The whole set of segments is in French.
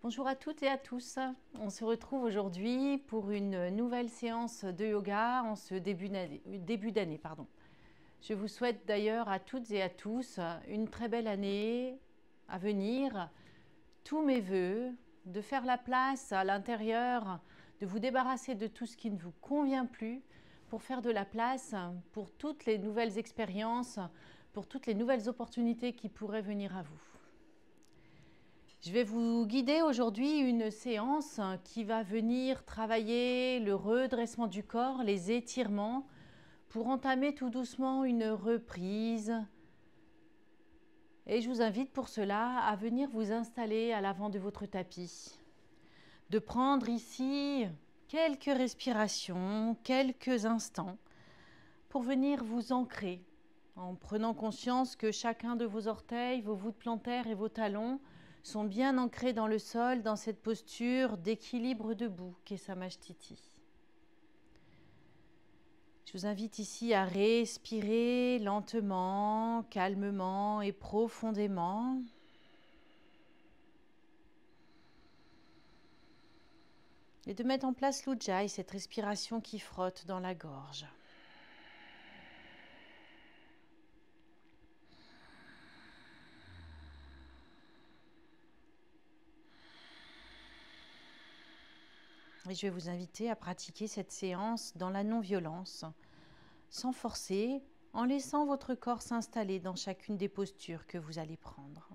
Bonjour à toutes et à tous. On se retrouve aujourd'hui pour une nouvelle séance de yoga en ce début d'année. Je vous souhaite d'ailleurs à toutes et à tous une très belle année à venir. Tous mes voeux, de faire la place à l'intérieur, de vous débarrasser de tout ce qui ne vous convient plus pour faire de la place pour toutes les nouvelles expériences, pour toutes les nouvelles opportunités qui pourraient venir à vous. Je vais vous guider aujourd'hui une séance qui va venir travailler le redressement du corps, les étirements, pour entamer tout doucement une reprise. Et je vous invite pour cela à venir vous installer à l'avant de votre tapis. De prendre ici quelques respirations, quelques instants, pour venir vous ancrer, en prenant conscience que chacun de vos orteils, vos voûtes plantaires et vos talons sont bien ancrés dans le sol, dans cette posture d'équilibre debout qu'est Samasthiti. Je vous invite ici à respirer lentement, calmement et profondément. Et de mettre en place l'Ujjayi, cette respiration qui frotte dans la gorge. Et je vais vous inviter à pratiquer cette séance dans la non-violence, sans forcer, en laissant votre corps s'installer dans chacune des postures que vous allez prendre.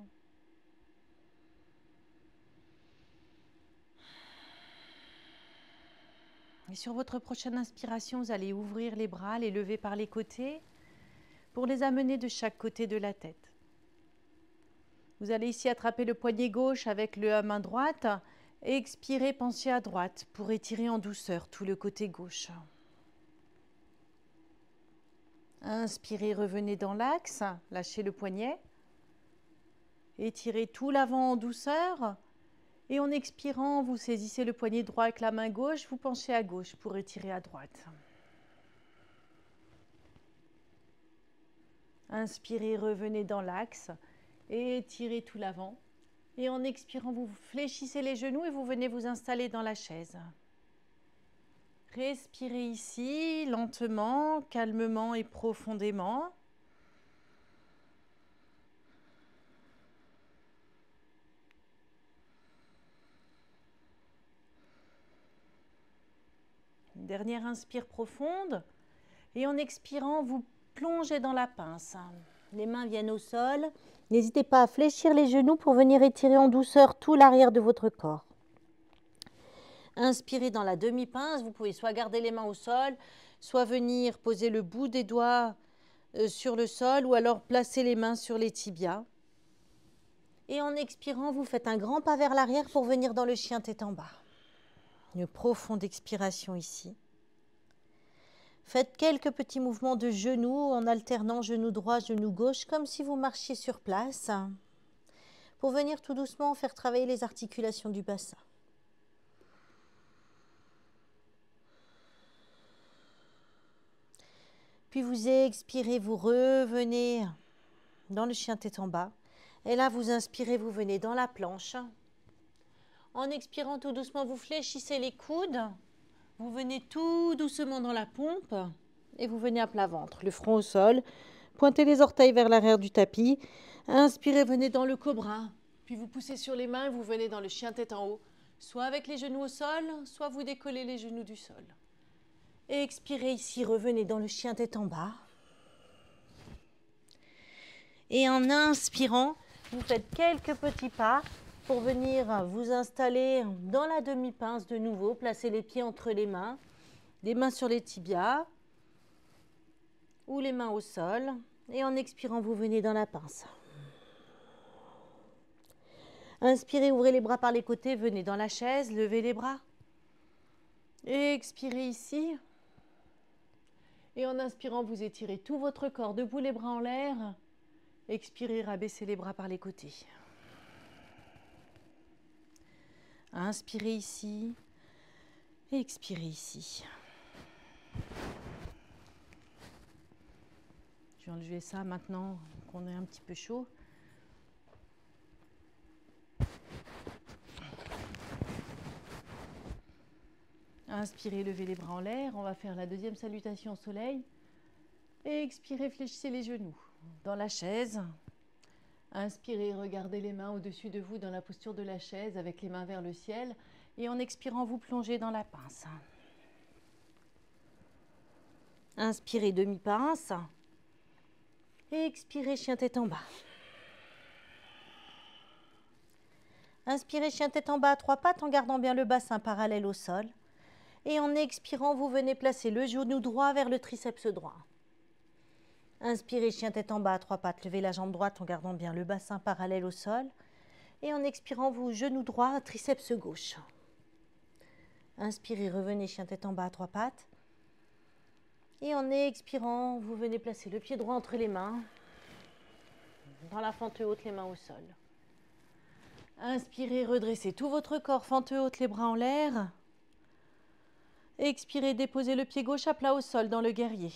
Et sur votre prochaine inspiration, vous allez ouvrir les bras, les lever par les côtés, pour les amener de chaque côté de la tête. Vous allez ici attraper le poignet gauche avec la main droite et expirer, pensez à droite pour étirer en douceur tout le côté gauche. Inspirez, revenez dans l'axe, lâchez le poignet. Étirez tout l'avant en douceur. Et en expirant, vous saisissez le poignet droit avec la main gauche, vous penchez à gauche pour étirer à droite. Inspirez, revenez dans l'axe et étirez tout l'avant. Et en expirant, vous fléchissez les genoux et vous venez vous installer dans la chaise. Respirez ici, lentement, calmement et profondément. Une dernière inspire profonde. Et en expirant, vous plongez dans la pince. Les mains viennent au sol. N'hésitez pas à fléchir les genoux pour venir étirer en douceur tout l'arrière de votre corps. Inspirez dans la demi-pince. Vous pouvez soit garder les mains au sol, soit venir poser le bout des doigts sur le sol ou alors placer les mains sur les tibias. Et en expirant, vous faites un grand pas vers l'arrière pour venir dans le chien tête en bas. Une profonde expiration ici. Faites quelques petits mouvements de genoux en alternant genou droit, genou gauche, comme si vous marchiez sur place, pour venir tout doucement faire travailler les articulations du bassin. Puis vous expirez, vous revenez dans le chien tête en bas. Et là, vous inspirez, vous venez dans la planche. En expirant tout doucement, vous fléchissez les coudes. Vous venez tout doucement dans la pompe et vous venez à plat ventre, le front au sol. Pointez les orteils vers l'arrière du tapis. Inspirez, venez dans le cobra. Puis vous poussez sur les mains et vous venez dans le chien tête en haut. Soit avec les genoux au sol, soit vous décollez les genoux du sol. Et expirez ici, revenez dans le chien tête en bas. Et en inspirant, vous faites quelques petits pas pour venir vous installer dans la demi-pince de nouveau. Placez les pieds entre les mains sur les tibias ou les mains au sol. Et en expirant, vous venez dans la pince. Inspirez, ouvrez les bras par les côtés, venez dans la chaise, levez les bras. Et expirez ici. Et en inspirant, vous étirez tout votre corps, debout les bras en l'air. Expirez, rabaissez les bras par les côtés. Inspirez ici. Et expirez ici. Je vais enlever ça maintenant qu'on est un petit peu chaud. Inspirez, levez les bras en l'air. On va faire la deuxième salutation au soleil. Et expirez, fléchissez les genoux dans la chaise. Inspirez, regardez les mains au-dessus de vous dans la posture de la chaise avec les mains vers le ciel. Et en expirant, vous plongez dans la pince. Inspirez, demi-pince. Et expirez, chien tête en bas. Inspirez, chien tête en bas à trois pattes en gardant bien le bassin parallèle au sol. Et en expirant, vous venez placer le genou droit vers le triceps droit. Inspirez, chien tête en bas à trois pattes, levez la jambe droite en gardant bien le bassin parallèle au sol. Et en expirant, vous genou droit, triceps gauche. Inspirez, revenez, chien tête en bas à trois pattes. Et en expirant, vous venez placer le pied droit entre les mains. Dans la fente haute, les mains au sol. Inspirez, redressez tout votre corps, fente haute, les bras en l'air. Expirez, déposez le pied gauche à plat au sol dans le guerrier.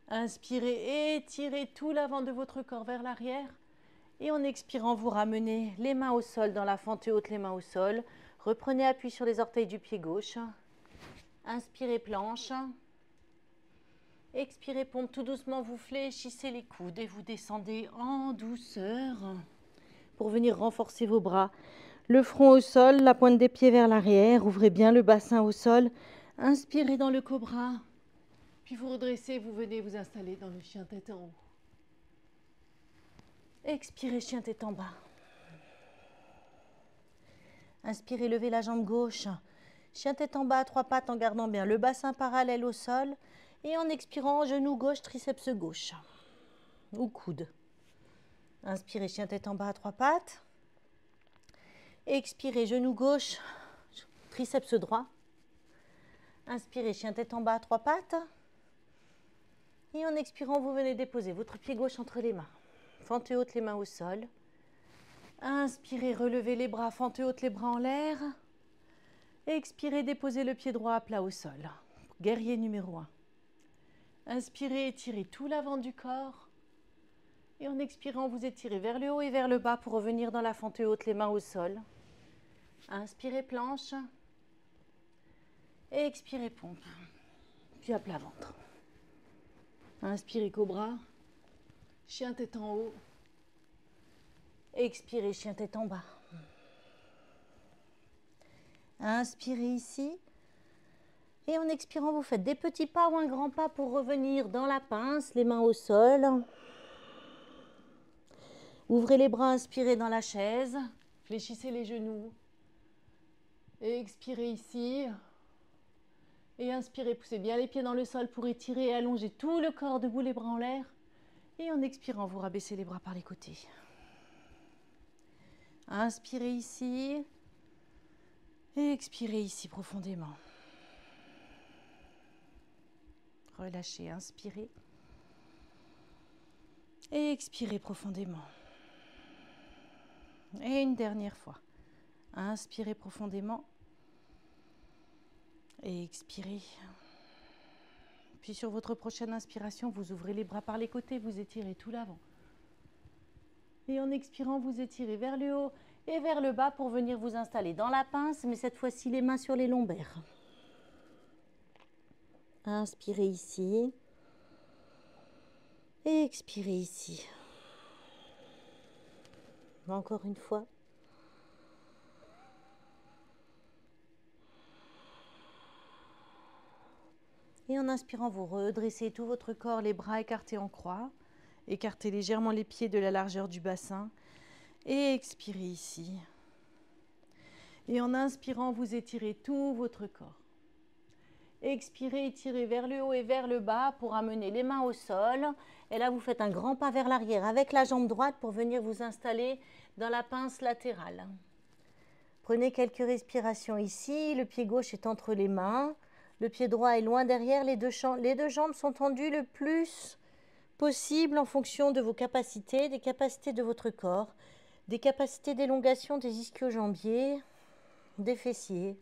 Inspirez, étirez tout l'avant de votre corps vers l'arrière. Et en expirant, vous ramenez les mains au sol dans la fente haute, les mains au sol. Reprenez appui sur les orteils du pied gauche. Inspirez, planche. Expirez, pompe. Tout doucement, vous fléchissez les coudes et vous descendez en douceur pour venir renforcer vos bras. Le front au sol, la pointe des pieds vers l'arrière. Ouvrez bien le bassin au sol. Inspirez dans le cobra. Puis vous redressez, vous venez vous installer dans le chien tête en haut. Expirez, chien tête en bas. Inspirez, levez la jambe gauche. Chien tête en bas à trois pattes en gardant bien le bassin parallèle au sol. Et en expirant, genou gauche, triceps gauche. Ou coude. Inspirez, chien tête en bas à trois pattes. Expirez, genou gauche, triceps droit. Inspirez, chien tête en bas à trois pattes. Et en expirant, vous venez déposer votre pied gauche entre les mains. Fente haute, les mains au sol. Inspirez, relevez les bras, fente haute, les bras en l'air. Expirez, déposez le pied droit à plat au sol. Guerrier numéro 1. Inspirez, étirez tout l'avant du corps. Et en expirant, vous étirez vers le haut et vers le bas pour revenir dans la fente haute, les mains au sol. Inspirez, planche. Et expirez, pompe. Puis à plat ventre. Inspirez, cobra. Chien tête en haut. Expirez, chien tête en bas. Inspirez ici. Et en expirant, vous faites des petits pas ou un grand pas pour revenir dans la pince, les mains au sol. Ouvrez les bras, inspirez dans la chaise. Fléchissez les genoux. Et expirez ici. Et inspirez, poussez bien les pieds dans le sol pour étirer et allonger tout le corps debout, les bras en l'air. Et en expirant, vous rabaissez les bras par les côtés. Inspirez ici. Et expirez ici profondément. Relâchez, inspirez. Et expirez profondément. Et une dernière fois. Inspirez profondément. Et expirez. Puis sur votre prochaine inspiration, vous ouvrez les bras par les côtés, vous étirez tout l'avant. Et en expirant, vous étirez vers le haut et vers le bas pour venir vous installer dans la pince, mais cette fois-ci les mains sur les lombaires. Inspirez ici. Et expirez ici. Encore une fois. Et en inspirant, vous redressez tout votre corps, les bras écartés en croix. Écartez légèrement les pieds de la largeur du bassin. Et expirez ici. Et en inspirant, vous étirez tout votre corps. Expirez, étirez vers le haut et vers le bas pour amener les mains au sol. Et là, vous faites un grand pas vers l'arrière avec la jambe droite pour venir vous installer dans la pince latérale. Prenez quelques respirations ici. Le pied gauche est entre les mains. Le pied droit est loin derrière. Les deux jambes sont tendues le plus possible en fonction de vos capacités, des capacités de votre corps, des capacités d'élongation des ischio-jambiers, des fessiers.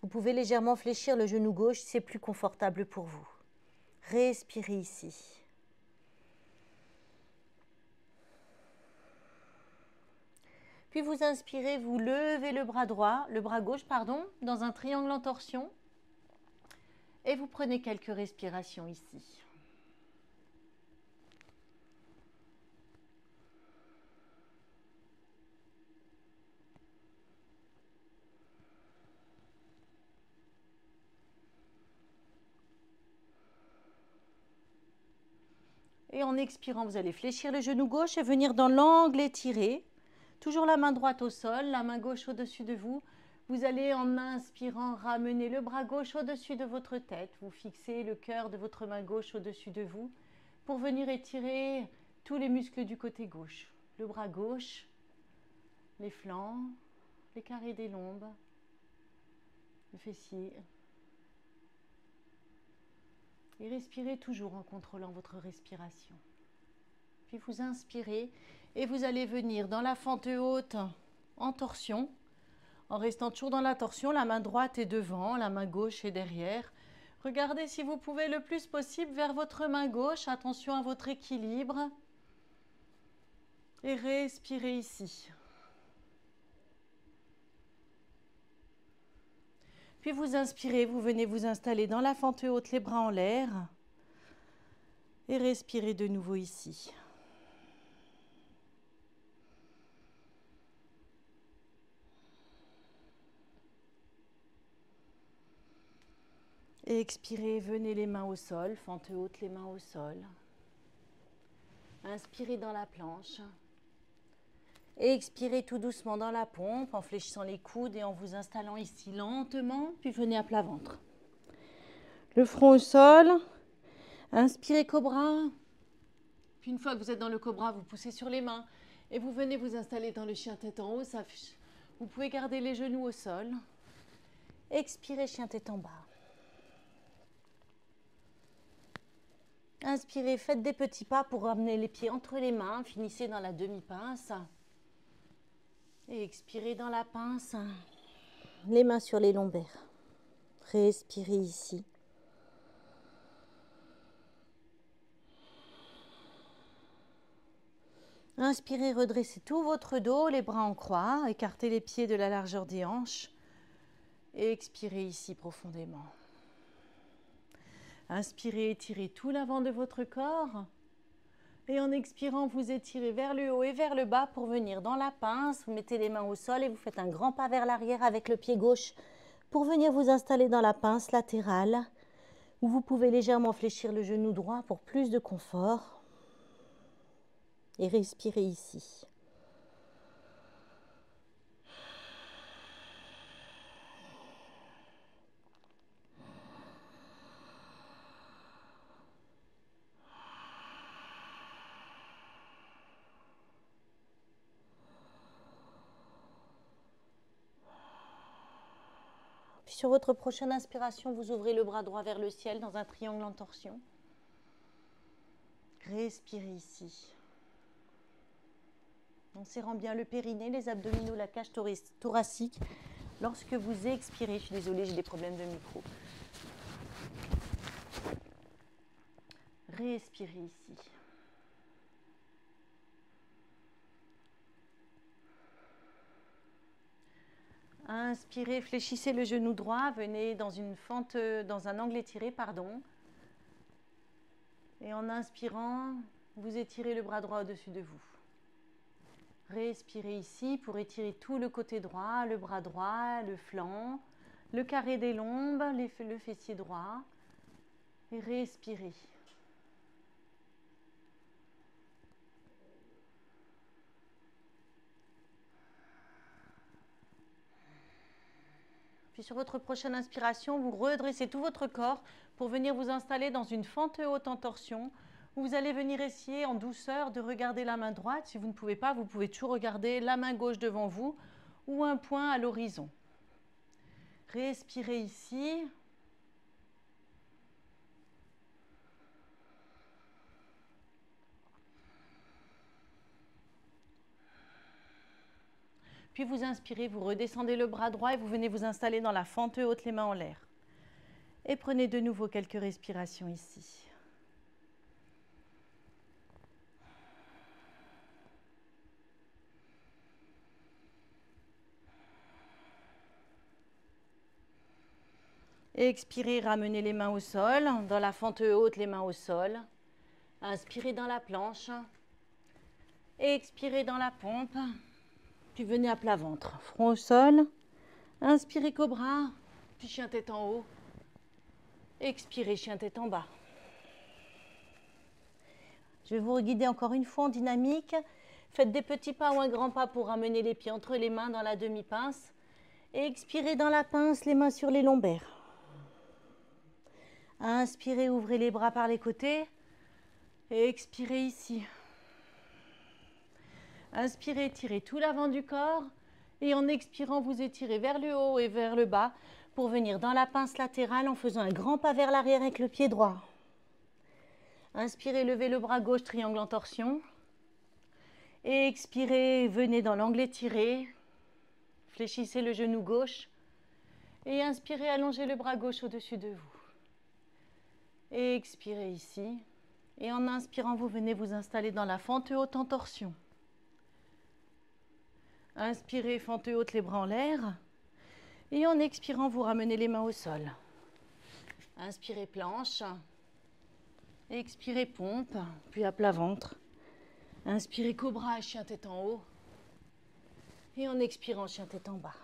Vous pouvez légèrement fléchir le genou gauche si c'est plus confortable pour vous. Respirez ici. Puis vous inspirez, vous levez le bras gauche, pardon, dans un triangle en torsion. Et vous prenez quelques respirations ici. Et en expirant, vous allez fléchir le genou gauche et venir dans l'angle étiré. Toujours la main droite au sol, la main gauche au-dessus de vous. Vous allez en inspirant ramener le bras gauche au-dessus de votre tête. Vous fixez le cœur de votre main gauche au-dessus de vous pour venir étirer tous les muscles du côté gauche. Le bras gauche, les flancs, les carrés des lombes, le fessier. Et respirez toujours en contrôlant votre respiration. Puis vous inspirez et vous allez venir dans la fente haute en torsion. En restant toujours dans la torsion, la main droite est devant, la main gauche est derrière. Regardez si vous pouvez le plus possible vers votre main gauche. Attention à votre équilibre. Et respirez ici. Puis vous inspirez, vous venez vous installer dans la fente haute, les bras en l'air. Et respirez de nouveau ici. Et expirez, venez les mains au sol, fente haute, les mains au sol. Inspirez dans la planche. Et expirez tout doucement dans la pompe en fléchissant les coudes et en vous installant ici lentement, puis venez à plat ventre. Le front au sol. Inspirez cobra. Puis une fois que vous êtes dans le cobra, vous poussez sur les mains et vous venez vous installer dans le chien tête en haut. Vous pouvez garder les genoux au sol. Expirez, chien tête en bas. Inspirez, faites des petits pas pour ramener les pieds entre les mains. Finissez dans la demi-pince. Et expirez dans la pince. Les mains sur les lombaires. Respirez ici. Inspirez, redressez tout votre dos, les bras en croix. Écartez les pieds de la largeur des hanches. Et expirez ici profondément. Inspirez, étirez tout l'avant de votre corps. Et en expirant, vous étirez vers le haut et vers le bas pour venir dans la pince. Vous mettez les mains au sol et vous faites un grand pas vers l'arrière avec le pied gauche pour venir vous installer dans la pince latérale où vous pouvez légèrement fléchir le genou droit pour plus de confort. Et respirez ici. Puis sur votre prochaine inspiration, vous ouvrez le bras droit vers le ciel dans un triangle en torsion. Respirez ici. En serrant bien le périnée, les abdominaux, la cage thoracique. Lorsque vous expirez, je suis désolée, j'ai des problèmes de micro. Respirez ici. Inspirez, fléchissez le genou droit, venez dans une fente, dans un angle étiré, pardon. Et en inspirant, vous étirez le bras droit au-dessus de vous. Respirez ici pour étirer tout le côté droit, le bras droit, le flanc, le carré des lombes, le fessier droit. Et respirez. Puis sur votre prochaine inspiration, vous redressez tout votre corps pour venir vous installer dans une fente haute en torsion où vous allez venir essayer en douceur de regarder la main droite. Si vous ne pouvez pas, vous pouvez toujours regarder la main gauche devant vous ou un point à l'horizon. Respirez ici. Puis vous inspirez, vous redescendez le bras droit et vous venez vous installer dans la fente haute, les mains en l'air. Et prenez de nouveau quelques respirations ici. Expirez, ramenez les mains au sol. Dans la fente haute, les mains au sol. Inspirez dans la planche. Expirez dans la pompe. Puis venez à plat ventre. Front au sol. Inspirez cobra. Puis chien tête en haut. Expirez, chien tête en bas. Je vais vous guider encore une fois en dynamique. Faites des petits pas ou un grand pas pour ramener les pieds entre les mains dans la demi-pince. Et expirez dans la pince, les mains sur les lombaires. Inspirez, ouvrez les bras par les côtés. Et expirez ici. Inspirez, étirez tout l'avant du corps. Et en expirant, vous étirez vers le haut et vers le bas pour venir dans la pince latérale en faisant un grand pas vers l'arrière avec le pied droit. Inspirez, levez le bras gauche, triangle en torsion. Et expirez, venez dans l'angle étiré. Fléchissez le genou gauche. Et inspirez, allongez le bras gauche au-dessus de vous. Et expirez ici. Et en inspirant, vous venez vous installer dans la fente haute en torsion. Inspirez, fente haute, les bras en l'air. Et en expirant, vous ramenez les mains au sol. Inspirez, planche. Expirez, pompe, puis à plat ventre. Inspirez, cobra, chien tête en haut. Et en expirant, chien tête en bas.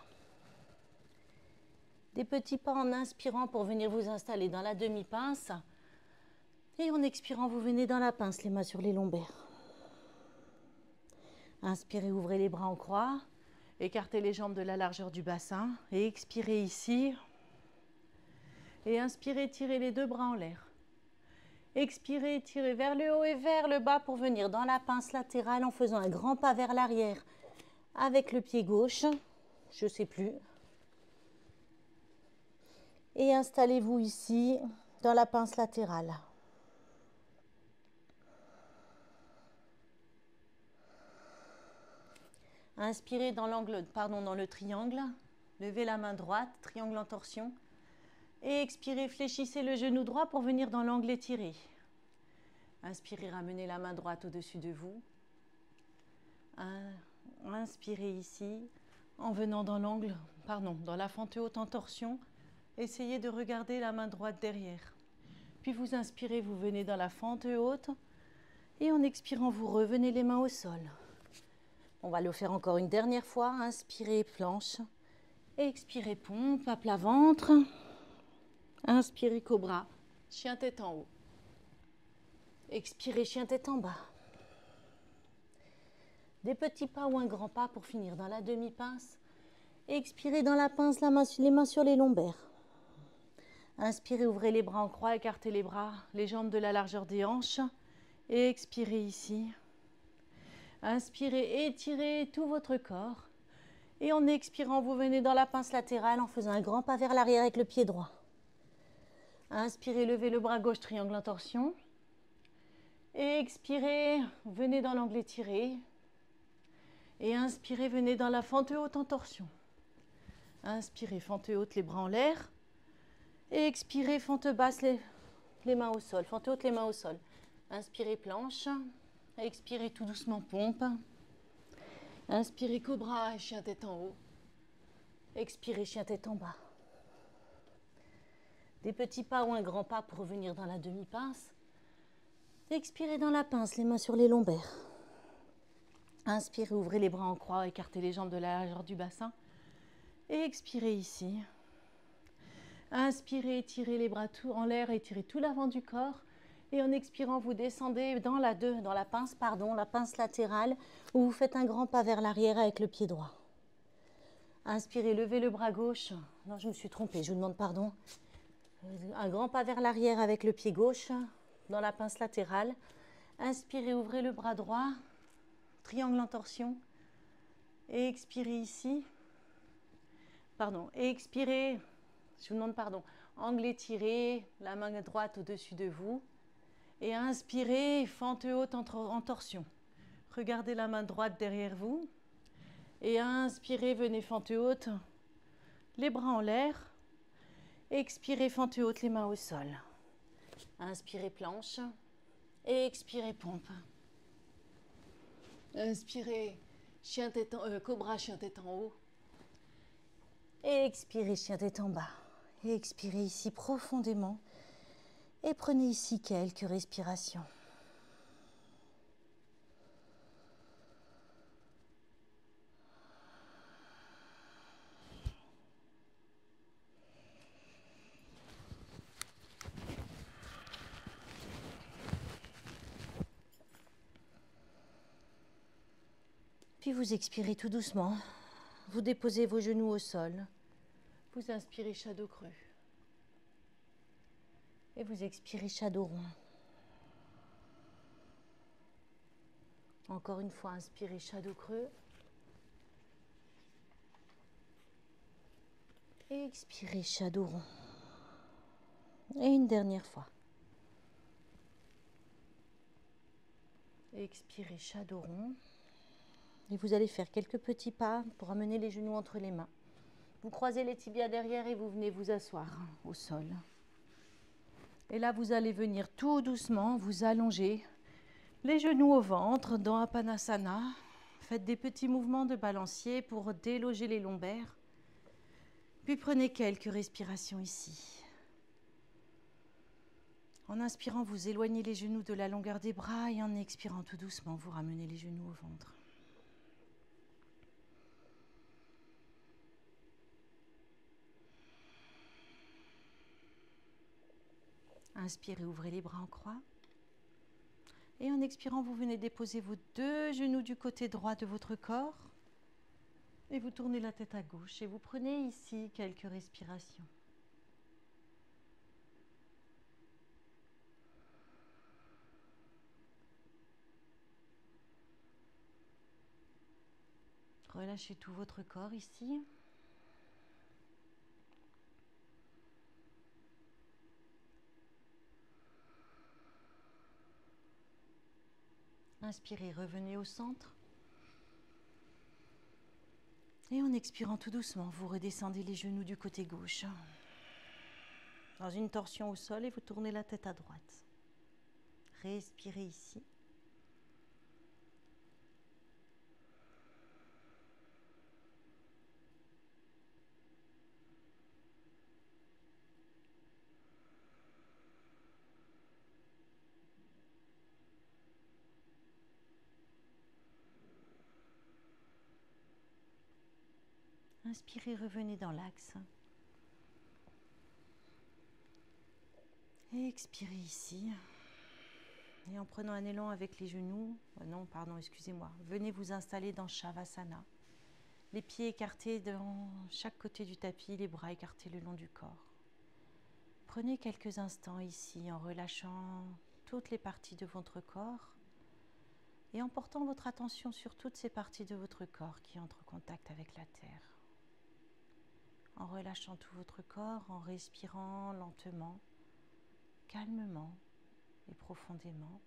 Des petits pas en inspirant pour venir vous installer dans la demi-pince. Et en expirant, vous venez dans la pince, les mains sur les lombaires. Inspirez, ouvrez les bras en croix. Écartez les jambes de la largeur du bassin. Et expirez ici. Et inspirez, tirez les deux bras en l'air. Expirez, tirez vers le haut et vers le bas pour venir dans la pince latérale en faisant un grand pas vers l'arrière avec le pied gauche. Je ne sais plus. Et installez-vous ici dans la pince latérale. Inspirez dans le triangle. Levez la main droite, triangle en torsion. Et expirez, fléchissez le genou droit pour venir dans l'angle étiré. Inspirez, ramenez la main droite au-dessus de vous. Inspirez ici, en venant dans dans la fente haute en torsion. Essayez de regarder la main droite derrière. Puis vous inspirez, vous venez dans la fente haute. Et en expirant, vous revenez les mains au sol. On va le faire encore une dernière fois. Inspirez, planche. Expirez, pompe, à plat ventre. Inspirez, cobra, chien tête en haut. Expirez, chien tête en bas. Des petits pas ou un grand pas pour finir dans la demi-pince. Expirez dans la pince, les mains sur les lombaires. Inspirez, ouvrez les bras en croix, écartez les bras, les jambes de la largeur des hanches. Et expirez ici. Inspirez, étirez tout votre corps. Et en expirant, vous venez dans la pince latérale en faisant un grand pas vers l'arrière avec le pied droit. Inspirez, levez le bras gauche, triangle en torsion. Et expirez, venez dans l'angle étiré. Et inspirez, venez dans la fente haute en torsion. Inspirez, fente haute, les bras en l'air. Et expirez, fente basse, les mains au sol. Fente haute, les mains au sol. Inspirez, planche. Expirez tout doucement, pompe. Inspirez, cobra, chien tête en haut. Expirez, chien tête en bas. Des petits pas ou un grand pas pour revenir dans la demi-pince. Expirez dans la pince, les mains sur les lombaires. Inspirez, ouvrez les bras en croix, écartez les jambes de la largeur du bassin. Et expirez ici. Inspirez, étirez les bras tout en l'air, étirez tout l'avant du corps. Et en expirant, vous descendez dans la pince latérale, où vous faites un grand pas vers l'arrière avec le pied droit. Inspirez, levez le bras gauche. Non, je me suis trompée, je vous demande pardon. Un grand pas vers l'arrière avec le pied gauche, dans la pince latérale. Inspirez, ouvrez le bras droit, triangle en torsion. Et expirez ici. Et expirez, je vous demande pardon. Angle étiré, la main droite au-dessus de vous. Et inspirez, fente haute en torsion. Regardez la main droite derrière vous. Et inspirez, venez fente haute, les bras en l'air. Expirez, fente haute, les mains au sol. Inspirez, planche. Et expirez, pompe. Inspirez, cobra, chien tête en haut. Et expirez, chien tête en bas. Et expirez ici profondément. Et prenez ici quelques respirations. Puis vous expirez tout doucement. Vous déposez vos genoux au sol. Vous inspirez chat dos creux. Et vous expirez chat dos rond. Encore une fois, inspirez chat dos creux. Et expirez chat dos rond. Et une dernière fois. Expirez chat dos rond. Et vous allez faire quelques petits pas pour amener les genoux entre les mains. Vous croisez les tibias derrière et vous venez vous asseoir au sol. Et là, vous allez venir tout doucement vous allonger. Les genoux au ventre dans Apanasana. Faites des petits mouvements de balancier pour déloger les lombaires. Puis prenez quelques respirations ici. En inspirant, vous éloignez les genoux de la longueur des bras et en expirant tout doucement, vous ramenez les genoux au ventre. Inspirez, ouvrez les bras en croix. Et en expirant, vous venez déposer vos deux genoux du côté droit de votre corps. Et vous tournez la tête à gauche et vous prenez ici quelques respirations. Relâchez tout votre corps ici. Inspirez, revenez au centre. Et en expirant tout doucement, vous redescendez les genoux du côté gauche. Dans une torsion au sol et vous tournez la tête à droite. Respirez ici. Inspirez, revenez dans l'axe. Et expirez ici. Et en prenant un élan avec les genoux, venez vous installer dans Shavasana. Les pieds écartés dans chaque côté du tapis, les bras écartés le long du corps. Prenez quelques instants ici en relâchant toutes les parties de votre corps et en portant votre attention sur toutes ces parties de votre corps qui entrent en contact avec la terre. En relâchant tout votre corps, en respirant lentement, calmement et profondément.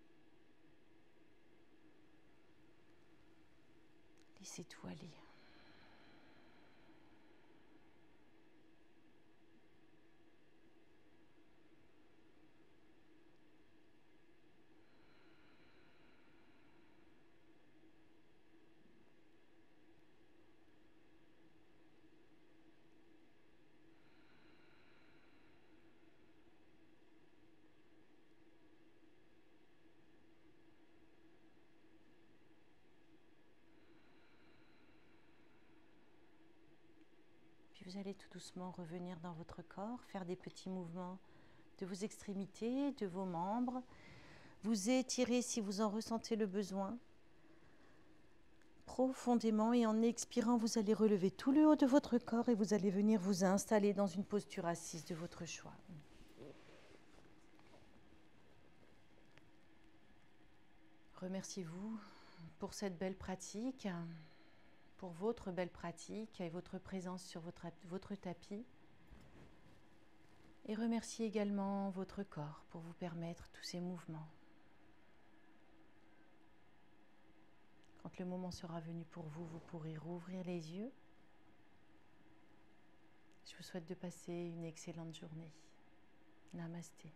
Laissez tout aller. Vous allez tout doucement revenir dans votre corps, faire des petits mouvements de vos extrémités, de vos membres. Vous étirez si vous en ressentez le besoin. Profondément et en expirant, vous allez relever tout le haut de votre corps et vous allez venir vous installer dans une posture assise de votre choix. Remerciez-vous pour cette belle pratique, pour votre belle pratique et votre présence sur votre tapis. Et remerciez également votre corps pour vous permettre tous ces mouvements. Quand le moment sera venu pour vous, vous pourrez rouvrir les yeux. Je vous souhaite de passer une excellente journée. Namasté.